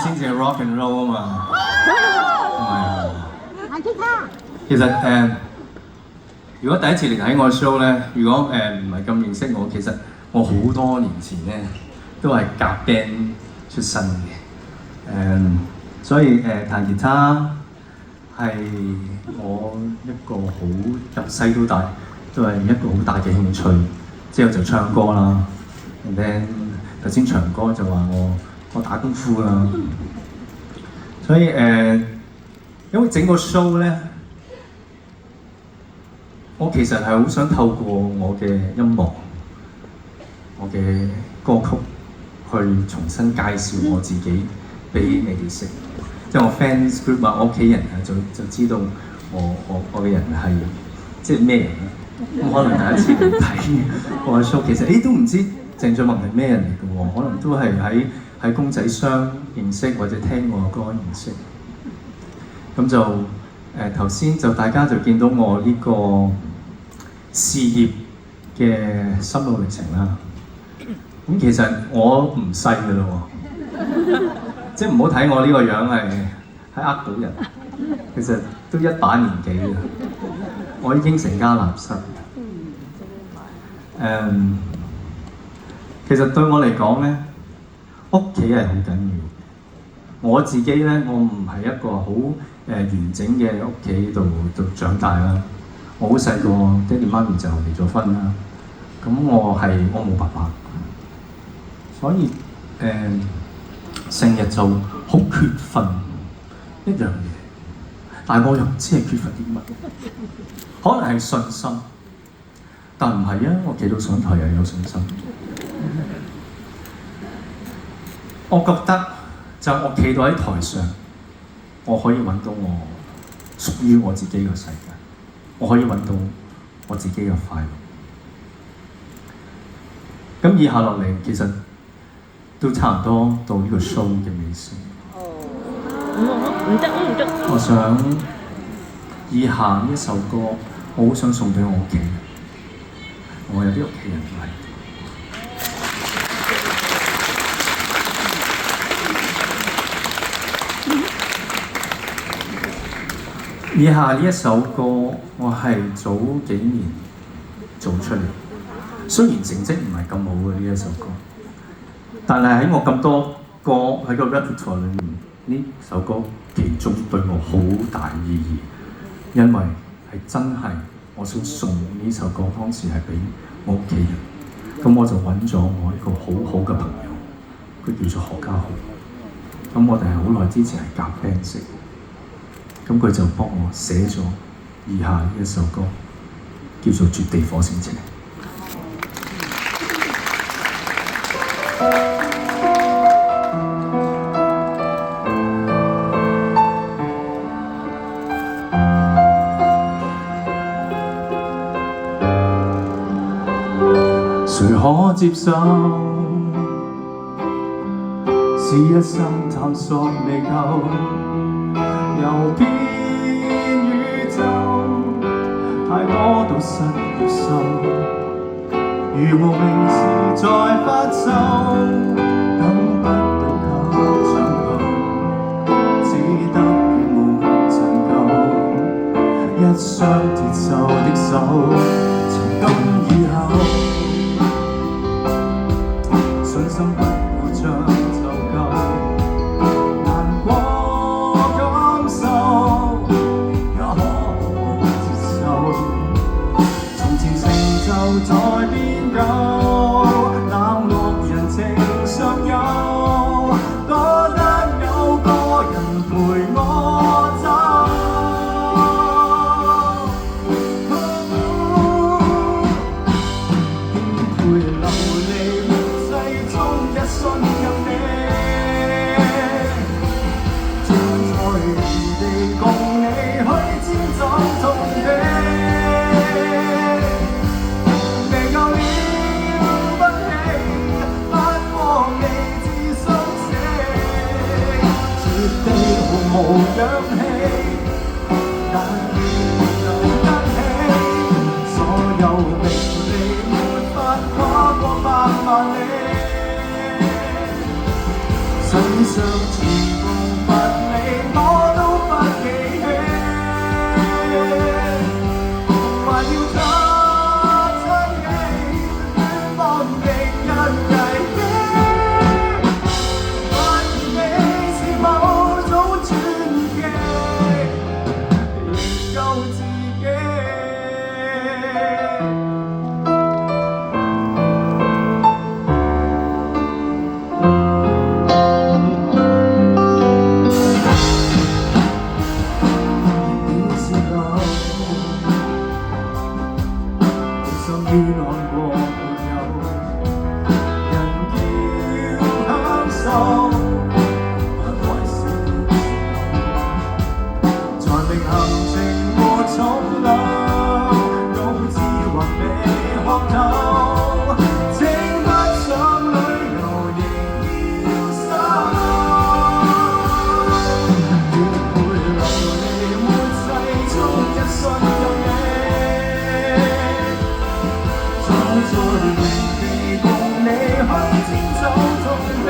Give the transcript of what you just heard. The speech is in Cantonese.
先至係 rock and roll 啊嘛。係啊。彈吉他。其實如果第一次嚟睇我 show 咧，如果唔係咁認識我，其實我好多年前咧都係夾 band 出身嘅。所以彈吉他係我一個好由細到大都係一個好大嘅興趣。之後就唱歌啦，and then 頭先長哥就話我打功夫啦。所以因為整個 show 咧，我其實係好想透過我嘅音樂、我嘅歌曲去重新介紹我自己俾你哋識。即係我 fans group 啊，我屋企人啊就知道我嘅人係即係咩人啦。咁可能第一次嚟睇我嘅 show， 其實都唔知鄭俊弘係咩人嚟嘅喎，可能都係喺公仔箱認識或者聽我嘅歌認識。咁就頭先就大家就見到我呢個事業嘅心路歷程啦。咁其實我唔細㗎啦喎，即係唔好睇我呢個樣係呃到人，其實都一把年紀啦。我已經成家立室。其實對我嚟講咧，屋企係好緊要嘅。我自己咧，我唔係一個好完整嘅屋企度長大啦。我好細個，爹哋媽咪就離咗婚啦。咁我冇爸爸，所以成日就好缺乏一樣嘢。但係我又唔知係缺乏啲乜，可能係信心，但唔係啊！我企到上台又有信心。我覺得就我企到喺台上，我可以揾到我屬於我自己嘅世界，我可以揾到我自己嘅快樂。咁以下落嚟其實都差唔多到呢個 show 嘅尾聲。我想以下呢一首歌，我好想送俾我屋企人。我有啲屋企人嚟。以下呢一首歌，我係早幾年做出嚟，雖然成績唔係咁好嘅呢一首歌，但係喺我咁多歌喺個 repertoire 裏面，呢首歌其中對我好大意義，因為係真係我想送呢首歌，當時係俾我屋企人，咁我就揾咗我一個好好嘅朋友，佢叫做何家豪，咁我哋係好耐之前係夾 band 識，咁佢就幫我寫咗以下呢一首歌，叫做《絕地火星車》。誰可接受？是一生探索未夠，遊遍宇宙，太多都失了手。如無名時在發愁，等不到給搶救，只得與沒曾夠，一雙鐵鏽的手，情感以後。信心不過將就夠，難過感受也可接受。從前成就在變舊，冷落人情尚有，多得有個人陪我走。竟會流離。信任你，將在原地共你去遷走痛悲，未夠了不起，不過未至生死，絕地毫無氧氣，但願能跟起，所有名利沒法跨過百萬里。世上全部不理我都不記起，還要他親起遠方的一危機，發現你是某種傳奇，研究自己。於愛過沒有人要享受，不愛是殘力行程和重量，都知還未看透，稱不上旅遊仍要收，越會流離沒世中一瞬有你。在明地共你去遷就同你。